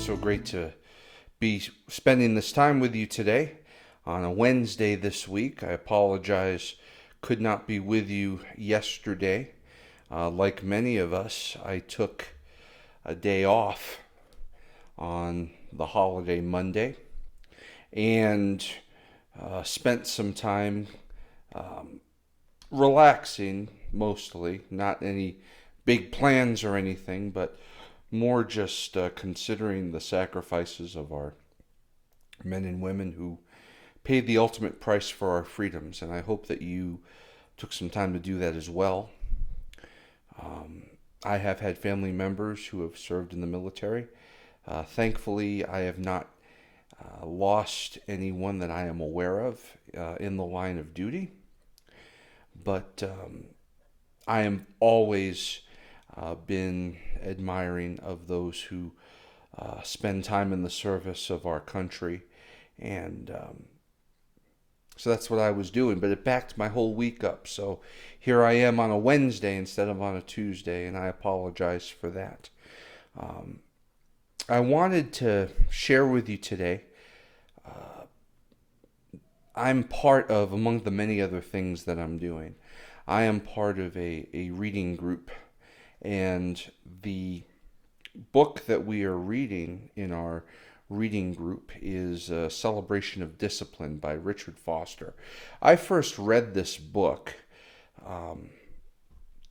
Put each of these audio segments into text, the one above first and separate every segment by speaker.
Speaker 1: so great to be spending this time with you today on a Wednesday this week. I apologize, could not be with you yesterday. Like many of us, I took a day off on the holiday Monday and spent some time relaxing, mostly, not any big plans or anything, but more just considering the sacrifices of our men and women who paid the ultimate price for our freedoms. And I hope that you took some time to do that as well. I have had family members who have served in the military. Thankfully, I have not lost anyone that I am aware of in the line of duty. But I am always been admiring of those who spend time in the service of our country. And so that's what I was doing, but it backed my whole week up. So here I am on a Wednesday instead of on a Tuesday, and I apologize for that. I wanted to share with you today, I'm part of, among the many other things that I'm doing, I am part of a reading group. And the book that we are reading in our reading group is A Celebration of Discipline by Richard Foster. I first read this book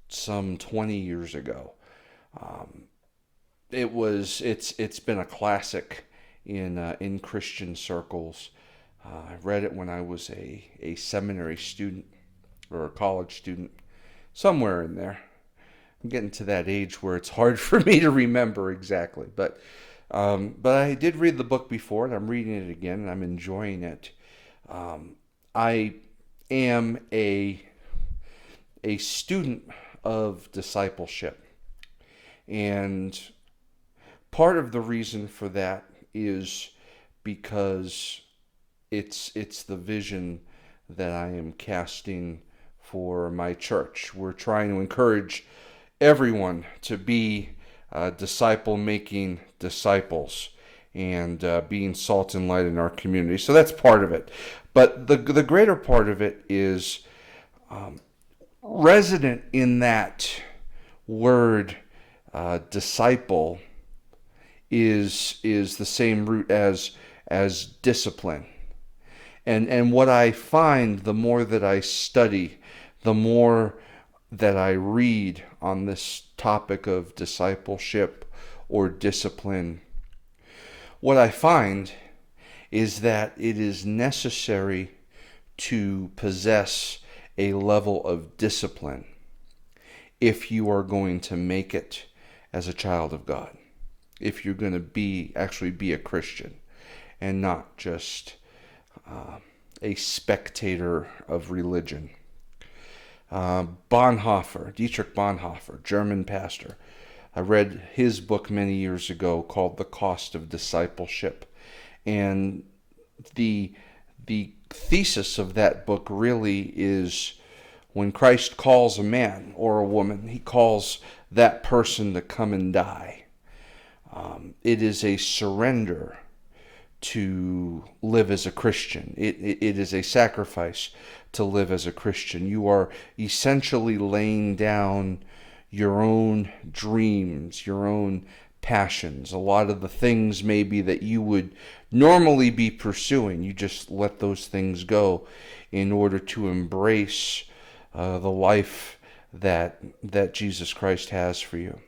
Speaker 1: some 20 years ago. It's been a classic in Christian circles. I read it when I was a seminary student or a college student, somewhere in there. I'm getting to that age where it's hard for me to remember exactly, but I did read the book before, and I'm reading it again, and I'm enjoying it. I am a student of discipleship, and part of the reason for that is because it's the vision that I am casting for my church. We're trying to encourage everyone to be disciple-making disciples and being salt and light in our community. So that's part of it. But the greater part of it is resident in that word disciple is the same root as discipline. And what I find, the more that I study, the more that I read on this topic of discipleship or discipline, what I find is that it is necessary to possess a level of discipline if you are going to make it as a child of God, if you're going to actually be a Christian and not just a spectator of religion. Dietrich Bonhoeffer, German pastor. I read his book many years ago called The Cost of Discipleship. And the thesis of that book really is when Christ calls a man or a woman, he calls that person to come and die. It is a surrender to live as a Christian. It is a sacrifice to live as a Christian. You are essentially laying down your own dreams, your own passions, a lot of the things maybe that you would normally be pursuing. You just let those things go in order to embrace the life that Jesus Christ has for you.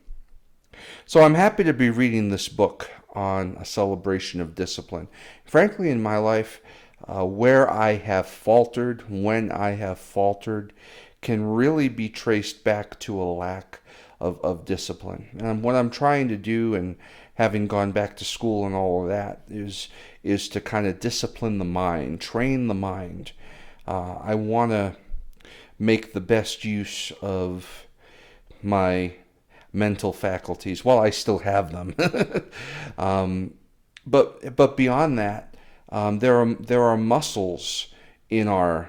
Speaker 1: So I'm happy to be reading this book on a celebration of discipline. Frankly, in my life, where I have faltered, when I have faltered, can really be traced back to a lack of discipline. And what I'm trying to do, and having gone back to school and all of that, is to kind of discipline the mind, train the mind. I want to make the best use of my mental faculties. Well, I still have them. But beyond that, there are muscles in our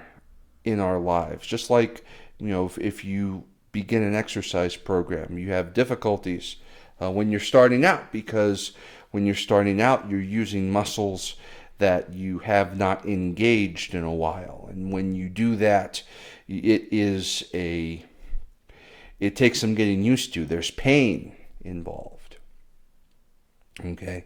Speaker 1: lives. Just like, if you begin an exercise program, you have difficulties when you're starting out, because when you're starting out, you're using muscles that you have not engaged in a while. And when you do that, it takes some getting used to. There's pain involved. Okay?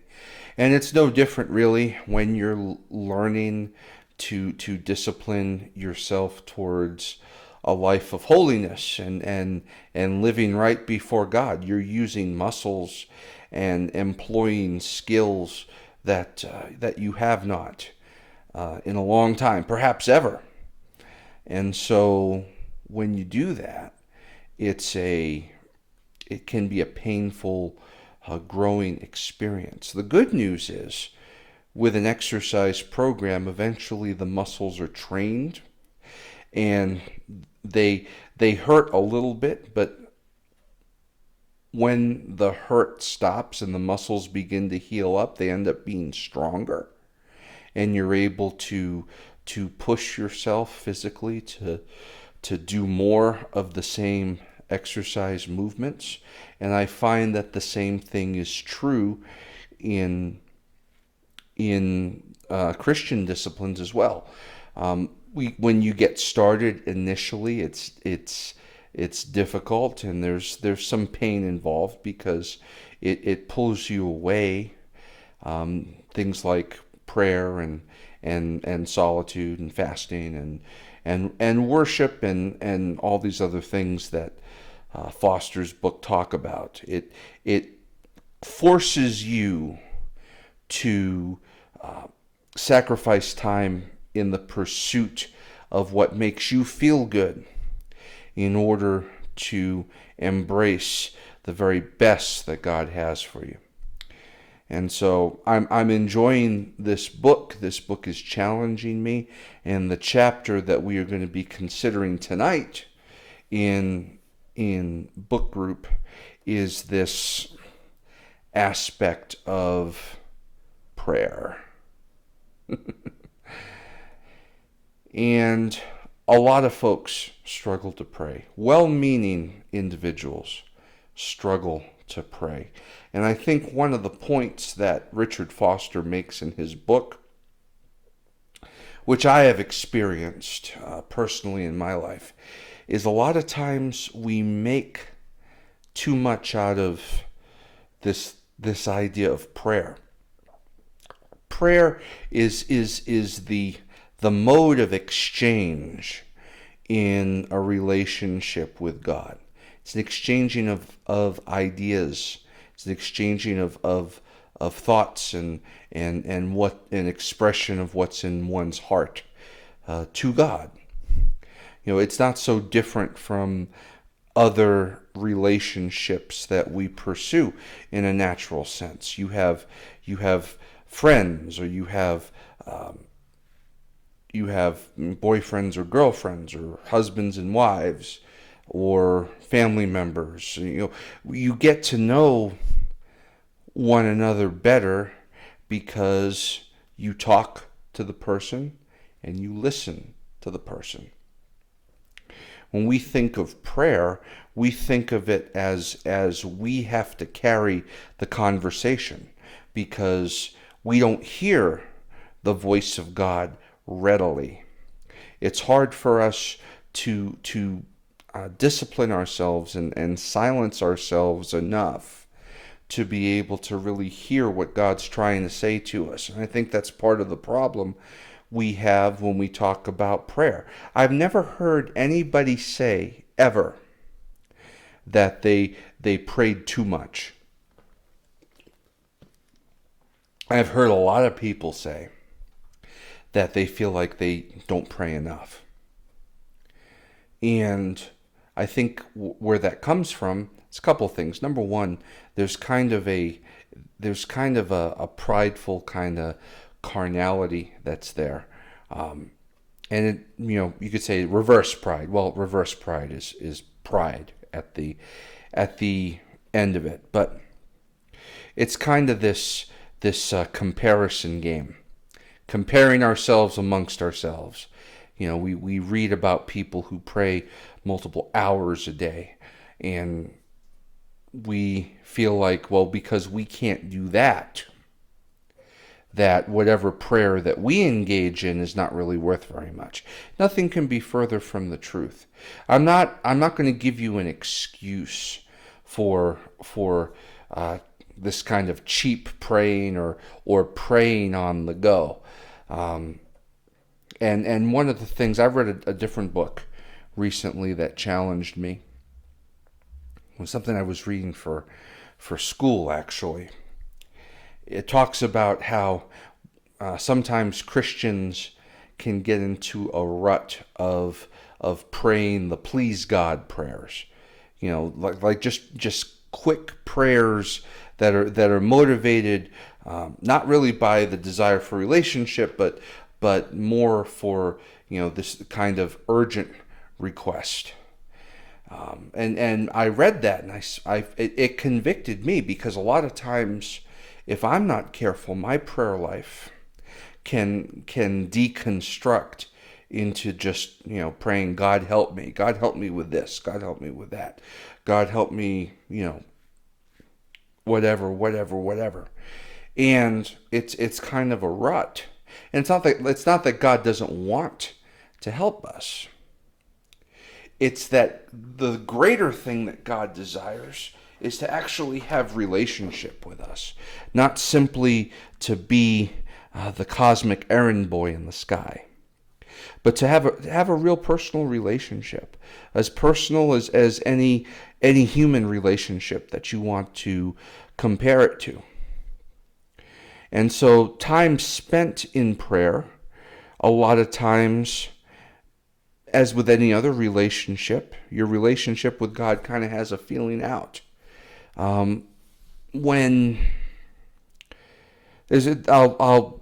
Speaker 1: And it's no different really when you're learning to discipline yourself towards a life of holiness and living right before God. You're using muscles and employing skills that you have not in a long time, perhaps ever. And so when you do that, it can be a painful growing experience. The good news is, with an exercise program, eventually the muscles are trained, and they hurt a little bit, but when the hurt stops and the muscles begin to heal up, they end up being stronger, and you're able to push yourself physically to do more of the same exercise movements. And I find that the same thing is true in Christian disciplines as well. When you get started initially, it's difficult, and there's some pain involved because it pulls you away. Things like prayer and solitude and fasting and worship and all these other things that Foster's book talk about. It forces you to sacrifice time in the pursuit of what makes you feel good in order to embrace the very best that God has for you. And so I'm enjoying this book. This book is challenging me, and the chapter that we are going to be considering tonight in book group is this aspect of prayer. And a lot of folks struggle to pray. Well-meaning individuals struggle to pray. And I think one of the points that Richard Foster makes in his book, which I have experienced personally in my life, is a lot of times we make too much out of this idea of prayer. Prayer is the mode of exchange in a relationship with God. It's an exchanging of ideas. It's an exchanging of thoughts and what an expression of what's in one's heart to God. It's not so different from other relationships that we pursue in a natural sense. You have friends, or you have boyfriends or girlfriends, or husbands and wives, or family members. You get to know one another better because you talk to the person and you listen to the person. When we think of prayer, we think of it as we have to carry the conversation, because we don't hear the voice of God readily. It's hard for us to discipline ourselves and silence ourselves enough to be able to really hear what God's trying to say to us. And I think that's part of the problem we have when we talk about prayer. I've never heard anybody say ever that they prayed too much. I've heard a lot of people say that they feel like they don't pray enough. And I think where that comes from, it's a couple of things. Number one, there's kind of a prideful kind of carnality that's there. And it, you could say reverse pride. Well, reverse pride is pride at the end of it. But it's kind of this comparison game, comparing ourselves amongst ourselves. We read about people who pray multiple hours a day, and we feel like, well, because we can't do that, that whatever prayer that we engage in is not really worth very much. Nothing can be further from the truth. I'm not going to give you an excuse for this kind of cheap praying or praying on the go. And one of the things, I read a different book recently that challenged me. It was something I was reading for school, actually. It talks about how sometimes Christians can get into a rut of praying the please God prayers. Like just quick prayers that are motivated not really by the desire for relationship, but more for this kind of urgent request. And I read that, and it convicted me, because a lot of times, if I'm not careful, my prayer life can deconstruct into just praying, God help me with this, God help me with that, God help me, whatever. And it's kind of a rut. And it's not that God doesn't want to help us. It's that the greater thing that God desires is to actually have relationship with us, not simply to be the cosmic errand boy in the sky, but to have a real personal relationship, as personal as any human relationship that you want to compare it to. And so time spent in prayer, a lot of times, as with any other relationship, your relationship with God kind of has a feeling out. I'll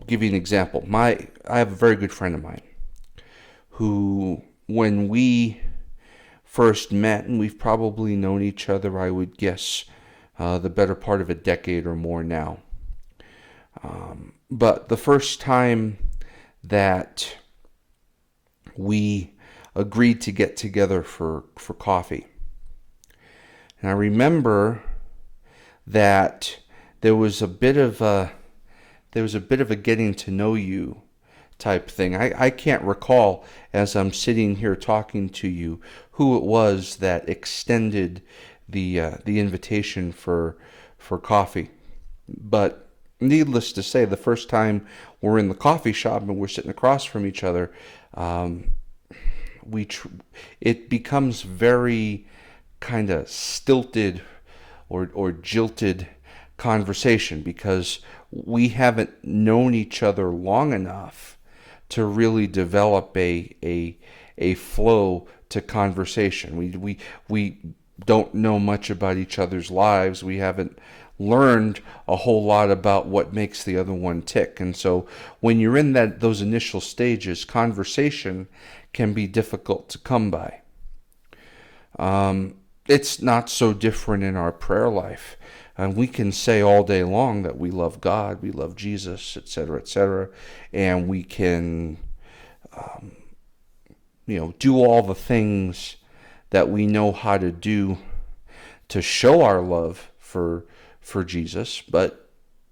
Speaker 1: give you an example. I have a very good friend of mine who, when we first met, and we've probably known each other, I would guess, the better part of a decade or more now. But the first time that we agreed to get together for coffee, and I remember that there was a bit of a getting to know you type thing. I can't recall, as I'm sitting here talking to you, who it was that extended the invitation for coffee. But needless to say, the first time we're in the coffee shop and we're sitting across from each other, it becomes very kind of stilted or jilted conversation, because we haven't known each other long enough to really develop a flow to conversation. We don't know much about each other's lives. We haven't learned a whole lot about what makes the other one tick. And so when you're in those initial stages, conversation can be difficult to come by. It's not so different in our prayer life. And we can say all day long that we love God, we love Jesus, etc., and we can, do all the things that we know how to do to show our love for Jesus. But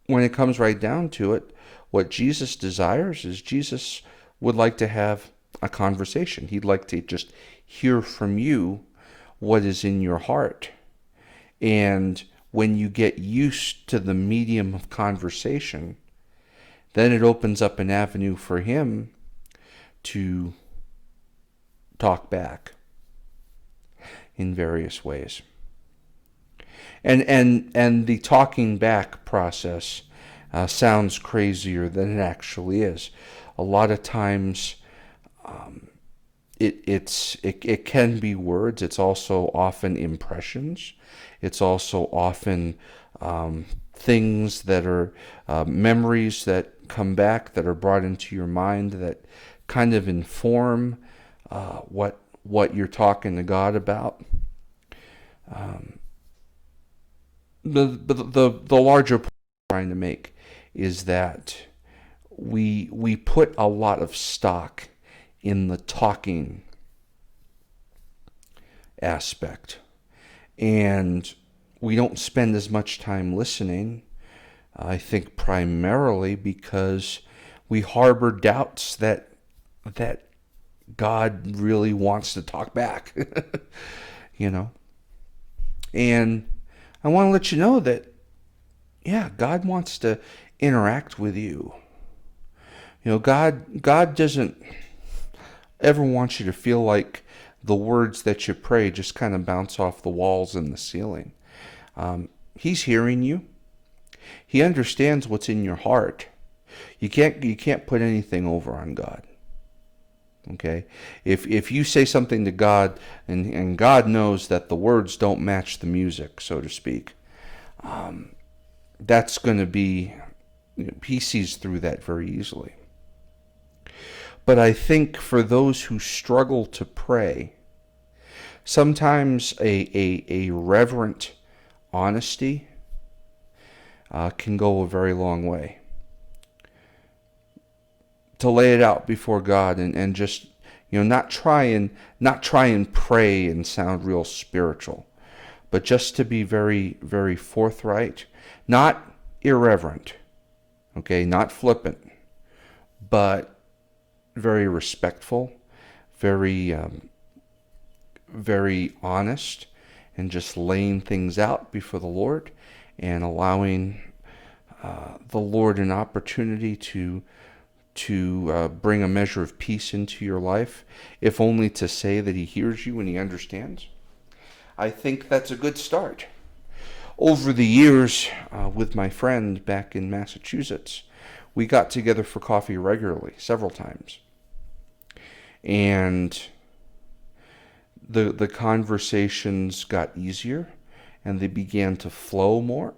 Speaker 1: when it comes right down to it, what Jesus desires is, Jesus would like to have a conversation. He'd like to just hear from you what is in your heart. And when you get used to the medium of conversation, then it opens up an avenue for him to talk back in various ways. And the talking back process sounds crazier than it actually is. A lot of times, it can be words. It's also often impressions. It's also often things that are memories that come back, that are brought into your mind, that kind of inform what you're talking to God about. The larger point I'm trying to make is that we put a lot of stock in the talking aspect, and we don't spend as much time listening. I think primarily because we harbor doubts that God really wants to talk back, you know. And I want to let you know that, yeah, God wants to interact with you. You know, God doesn't ever want you to feel like the words that you pray just kind of bounce off the walls and the ceiling. He's hearing you. He understands what's in your heart. You can't put anything over on God. Okay? If you say something to God and God knows that the words don't match the music, so to speak, that's going to be, he sees through that very easily. But I think for those who struggle to pray, sometimes a reverent honesty can go a very long way. To lay it out before God and just, not try and pray and sound real spiritual, but just to be very, very forthright, not irreverent, okay, not flippant, but very respectful, very very honest, and just laying things out before the Lord and allowing the Lord an opportunity to bring a measure of peace into your life, if only to say that he hears you and he understands. I think that's a good start. Over the years, with my friend back in Massachusetts, we got together for coffee regularly, several times. And the conversations got easier, and they began to flow more.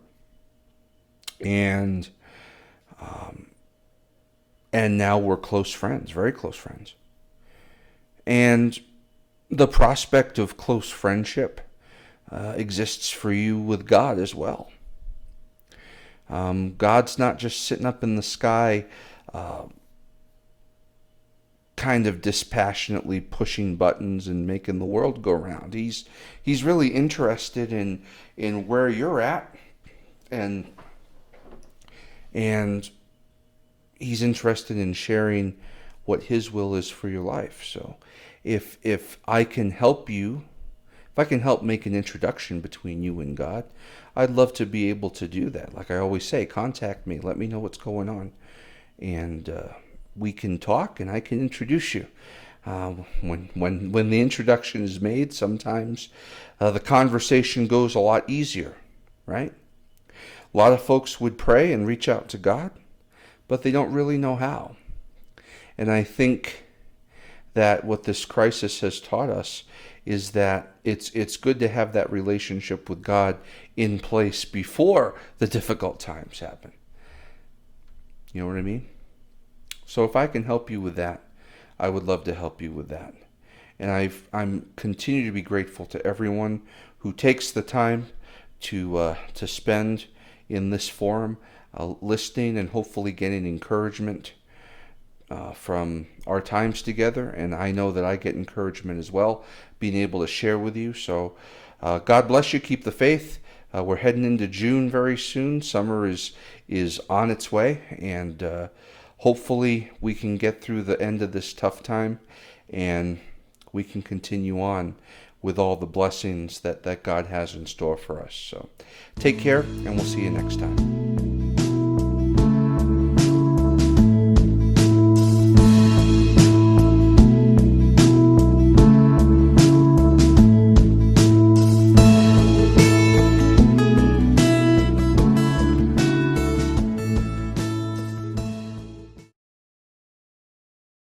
Speaker 1: And now we're close friends, very close friends. And the prospect of close friendship exists for you with God as well. God's not just sitting up in the sky kind of dispassionately pushing buttons and making the world go round. He's really interested in where you're at, and he's interested in sharing what his will is for your life. So if I can help you, if I can help make an introduction between you and God, I'd love to be able to do that. Like I always say, contact me, let me know what's going on, and we can talk and I can introduce you. When the introduction is made, sometimes the conversation goes a lot easier, right? A lot of folks would pray and reach out to God, but they don't really know how. And I think that what this crisis has taught us is that it's good to have that relationship with God in place before the difficult times happen. You know what I mean? So if I can help you with that, I would love to help you with that. And I'm continue to be grateful to everyone who takes the time to spend in this forum, listening and hopefully getting encouragement from our times together. And I know that I get encouragement as well, being able to share with you. So God bless you. Keep the faith. We're heading into June very soon. Summer is on its way, and hopefully we can get through the end of this tough time and we can continue on with all the blessings that God has in store for us. So take care, and we'll see you next time.